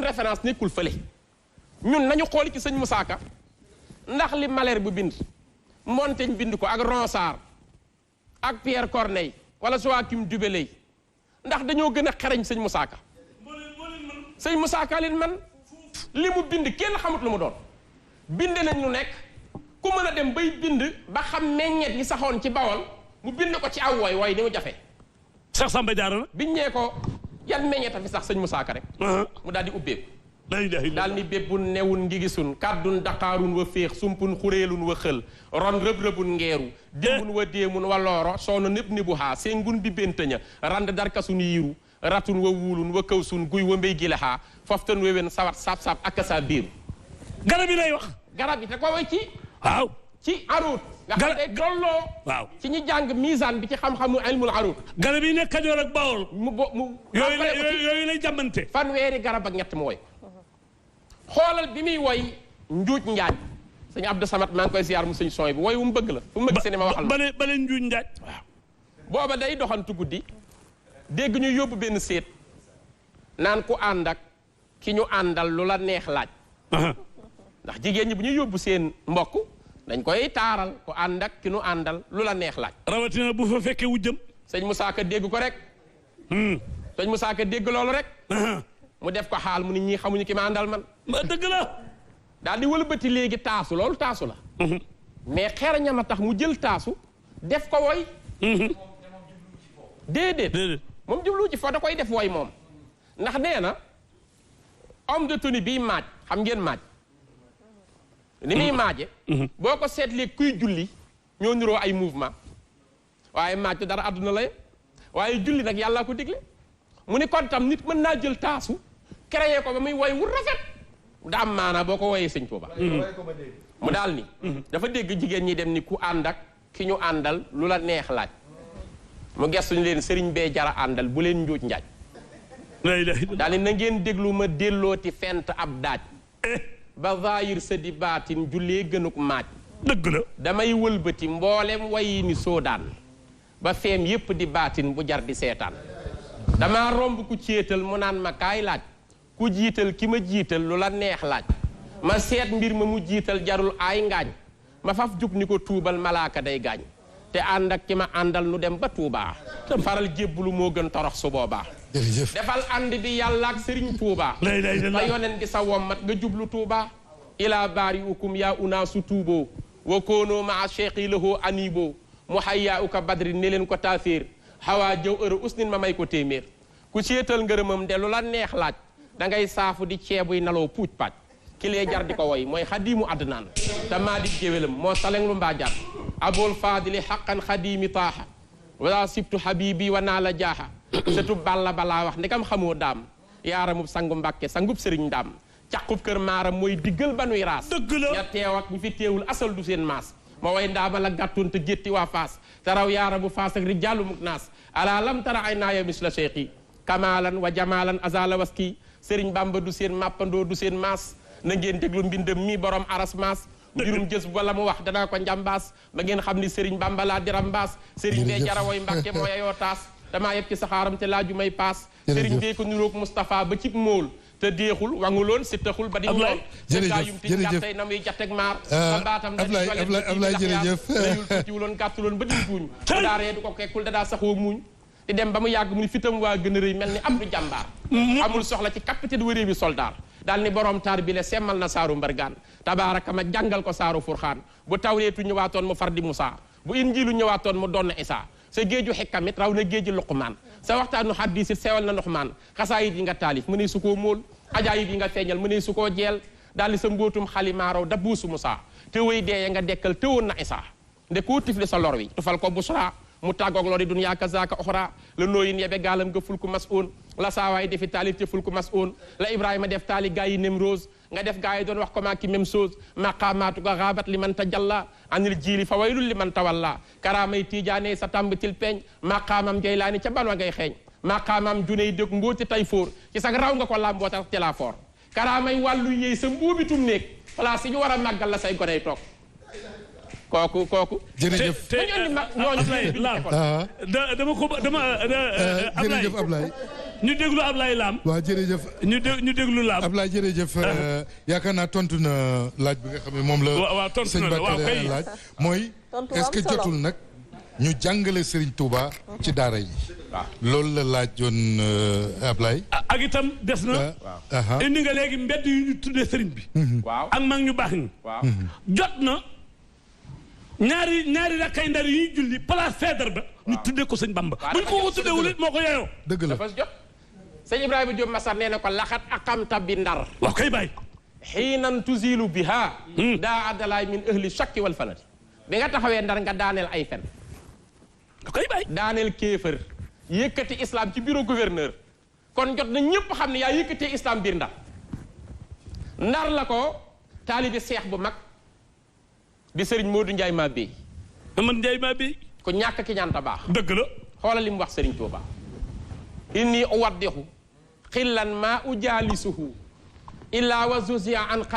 référence nekkul fële ñun nañu xool ci sëñ Moussa Ka ndax li Malherbe bu bind Montaigne bind ko ak Ronsard ak Pierre Corneille wala Joachim du Bellay ndax dañoo gën a xereñ sëñ Moussa Ka sëñ Moussa Ka leen man li mu bind kenn xamut lu mu doon bind nañ lu nekk ku mën a dem bay bind ba xam meññeet yi saxoon ci Bawol mu bind ko ci aw woy ni mu jafe Cheikh Samba Diarra na biñ ñee ko yan meññeet a fi sax sëñ Moussa Ka rek mu daal di ubbeeku daal ni bébbun newun ngi gisun kàddun daqaarun wa féex sumpun xureelun wa xël ron rëb-rëbun ngeeru démbun wa déemun wa looro soono nëb ni bu xaa sengun bi béntaña rand darkasun yiiru ratun wa wuulun wa kaw sun guy wa mbéy gile xaa foftan wewen sawat sab-sab ak sa biiru garab yi lay wax garab yi te ko way ci waaw ci aruut nga xam ne dolloo waaw ci ñi jàng misaan bi ci xam-xamu ilmul aruut garab yi nekk Kajoor ak Bawol mu yooyu lay jàmmante fanweeri garab ak ñett mu woy xoolal bi muy woy njuuj njaaj sëñ Abdou Samad maa ngi koy ziar mu sëñ sooy bi woy wu mu bëgg la fu mu bëgg seen ma waxal bale njuuj njaaj waaw booba day doxantu guddi dégg ñu yóbbu benn séet naan ku ànd ak ki ñu àndal lu la neex laaj ndax jigéen ñi bu ñu yóbbu seen mbokk dañ koy taaral ku ànd ak ki ñu àndal lu la neex laaj rawatina bu fa fekkee wujjëm sëñ Moussa Ka dégg ko rek sëñ Moussa Ka dégg loolu rek mu def ko xaal mu nit ñi xamuñu ki ma àndal man dëgg la daal di wëlbati léegi taasu loolu taasu la mais xeer ñama tax mu jël taasu def ko woy déedéet moom jublu ci fo da koy def woy moom ndax nee na homme de tenue bii maaj xam ngeen maaj ni muy maaje boo ko seetlee kuy julli ñoo niroo ay mouvement waaye maaj te dara àdduna la waaye julli nag yàlla ko digle mu ni kon tam nit mën naa jël taasu créé ko ba muy woy wu rafet da am maanaa boo ko woyee sëñ Tuuba mu daal ni dafa dégg jigéen ñi dem ni ku ànd ak ki ñu àndal lu la neex laaj mu gestuñu leen sëriñ bee jara àndal bu leen njuuj njaaj daal ni na ngeen déglu ma dellooti fent ab daaj ba zaayir sa di baatin jullee gënuk maaj dëgg la damay wëlbati mboolem wayi ni soodaan ba feem yépp di baatin bu jar di seetaan dama romb ku céetal mu naan ma kaay laaj ku jiital ki ma jiital lu la neex laaj ma seet mbir ma mu jiital jarul ay ngaañ ma faf jug ni ko tuubal malaaka day gaañ te ànd ak ki ma àndal nu dem ba Tuubaa faral jébbulu moo gën torox su boobaa defal ànd bi yàlla ak sëriñ Tuubaa ba yoneen di sa wommat nga jublu Tuubaa ilaa baari ukum yaa unaasu tuuboo wa koonoo maa cheikhi lahoo aniiboo mu hayyaa uka badri ne leen ko taaféer xawaa jëw ëra usnin ma may ko téeméer ku séetal ngërëmam de lu la neex laaj da ngay saafu di ceebuy naloo puuj paaj ki lee jar di ko woy mooy xadiimu adnaan te maa di géwélam moo saleng lu mbaa jar abool faadili xaqan xadiimi taaxa wala sibtu habibi wa naa la jaaxa surtout balla balaa wax ndekam xamoo daam yaaramub sangu mbàkke sangub sëriñ daam caqub kër maaram mooy diggal ba nuy raas ña teew ak ñu fi teewul asal du seen maas ma way ndaama la gàttoon te gétti waa faas te raw yaaramu faas ak rijaalu muk naas ala lam tara ay naaya mis la cheikhi kamalan wa jamalan azala waski sëriñ bamba du seen màppandoo du seen maas na ngeen déglu mbindam mi borom aras maas mbirum jës wala mu wax danaa ko njambaas ba ngeen xam ni sëriñ bamba laa diram baas sëriñ bee jarawoy mbàkke moo yayoo taas damaa yeb ci saxaaram te laaju may paas sëriñ bee ko niroog Moustapha ba cib móol te deexul wanguloon si taxul ba di ñool jërëjëf jërëjëf tey na muy jateg maar ba baatam Ablaye jërëjëf layul tuutiwuloon gàttuloon ba di buuñ bu daa ree du ko kekkul dadaa saxoo muuñ di dem ba mu yàgg mu ni fitam waa gën a rëy mel ni Abdou Jàmbaar amul soxla ci capitaine wëree bi soldaar daal ni borom taar bi le semmal na saaru mbargaan tabaaraka ma jàngal ko saaru furxaan bu tawreetu ñëwaatoon mu far di Musaa bu injiilu ñëwaatoon mu doon Isaa sa géeju xikkamit raw na géeju Luqmaan sa waxtaanu xaddiis it sewal na Nuxmaan xasaayit yi nga taalif mu ne su koo móol ajaayib yi nga feeñal mu ne su koo jeel daal di sa mbootum xalimaaraw da buusu Musaa te wéy deeye nga dekkal te woon na Isaa nde koo tifli sa lor wi tufal ko busra mu tàggoog lori dunyaa kazaaka oxra la nooyin yebe gaalam nga fulku mas oon la saawaay defi taalif te fulku mas oon la Ibrahima def taali gaa yi Nemrose nga def gaa yi doon wax ko maa ki même chose maqaamaatu ga xaabat li man tajalla anil jiili fa waylul li man tawalla karaamay tiijaane sa tàmbatil peeñ maqaamam jaylaani ca ban wa ngay xeeñ maqaamam juney dëg mbooti tay fóor ci sag raw nga ko làmboo tax ci la foor karaamay wàllu yéey sa mbuubitum néeg place yi ñu war a màggal la say goney toog kooku jërëjëf jërëjëf Ablaye ñu déglu Ablaye Lam. waaw jërëjëf. ñu déglu Lam. Ablaye jërëjëf yaakaar naa tontu na laaj bi nga xam ne moom la. waaw tontu na la waaw kay laaj mooy. est-ce que jotul nag ñu jàngale Serigne Touba ci daara yi. waaw loolu la laajoon Ablaye. ak itam des na. indi nga léegi mbedd yu ñu tuddee Serigne bi. waaw ak mag ñu baax ñi. waaw jot na ñaari rakkay ndar yi ñuy julli place Faidherbe ba. ñu tuddee ko sëñ Bamba. buñ ko tuddewul it moo ko yeyoo. dëgg la dafa jot. sëñ Ibrahima Diop Massar nee na ko laxat aqamta bi ndar. waaw kay bàyyi. xiinan tuzilu biha. daa addalaay min ahli shakki wal fanati. bi nga taxawee ndar nga daaneel ay fen. kay bàyyi. daaneel kéefër. yëkkati islam ci bureau gouverneur. kon jot na ñëpp xam ne yaa yëkkatee islam biir ndar. ndar la ko taalibi seex bu mag. di Serigne Modou Ndiaye maa béy. man Ndiaye maa béy. ko ñàkk ki ñaanta baax. dëgg la. xoolal li mu wax Serigne Touba. inni uwaddixu xillan maa ujaalisuhu illaa wa zuzia an